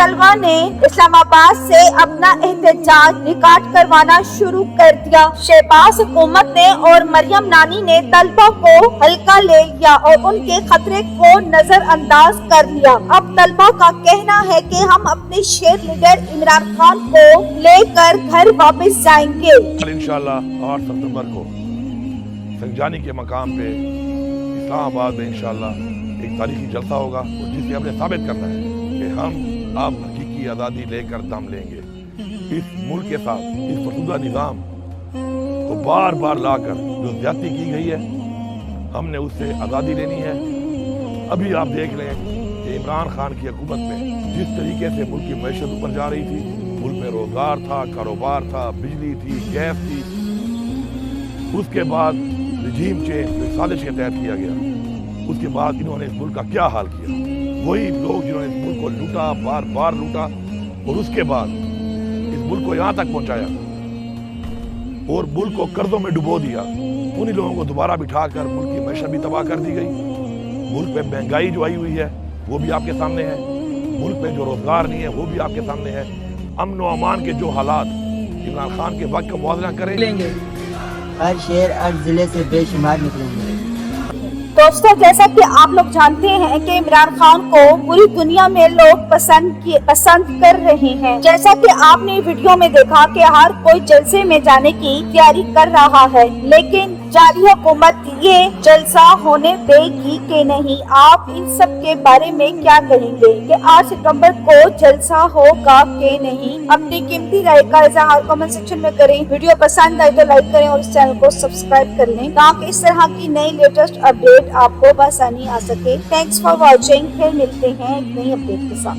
तलबा ने इस्लामाबाद से अपना एहतजाज रिकॉर्ड करवाना शुरू कर दिया। शहबाज हुकूमत ने और मरियम नानी ने तलबा को हल्का ले लिया और उनके खतरे को नजरअंदाज कर लिया। अब तलबा का कहना है कि हम अपने शेर लीडर इमरान खान को लेकर घर वापस जाएंगे। इंशाल्लाह 8 सितंबर को संजानी के मकाम पे इस्लामाबाद में इंशाल्लाह एक तारीखी जलसा होगा और जिससे हमने साबित करना है कि हम अब हकीकी आज़ादी लेकर दम लेंगे। इस मुल्क के साथ इस फसूदा निज़ाम को बार बार लाकर जो ज्यादती की गई है हमने उससे आज़ादी लेनी है। अभी आप देख लें कि इमरान खान की हुकूमत में जिस तरीके से मुल्क की मैशत ऊपर जा रही थी, मुल्क में रोजगार था, कारोबार था, बिजली थी, गैस थी, उसके बाद रजीम चेंज साजिश के तहत किया गया। उसके बाद इन्होंने इस मुल्क का क्या हाल किया, वही लोग जिन्होंने इस मुल्क को लूटा, बार बार लूटा और उसके बाद इस मुल्क को यहाँ तक पहुँचाया और मुल्क को कर्जों में डुबो दिया, उन्हीं लोगों को दोबारा बिठाकर मुल्क की मैशत भी तबाह कर दी गई। मुल्क में महंगाई जो आई हुई है वो भी आपके सामने है, मुल्क में जो रोजगार नहीं है वो भी आपके सामने है। अमन व अमान के जो हालात इमरान खान के वक्त का मुआवजा करें, हर शहर हर जिले से बेशुमार निकलेंगे। दोस्तों, जैसा कि आप लोग जानते हैं कि इमरान खान को पूरी दुनिया में लोग पसंद कर रहे हैं। जैसा कि आपने वीडियो में देखा कि हर कोई जलसे में जाने की तैयारी कर रहा है, लेकिन जारी हुकूमत ये जलसा होने देगी कि नहीं? आप इन सब के बारे में क्या कहेंगे कि 8 सितंबर को जलसा होगा कि नहीं? अपनी कीमती राय का इज़हार कमेंट सेक्शन में करें। वीडियो पसंद आए तो लाइक करें और इस चैनल को सब्सक्राइब कर लें ताकि इस तरह की नई लेटेस्ट अपडेट आपको बआसानी आ सके। Thanks for watching. फिर मिलते हैं एक नई अपडेट के साथ।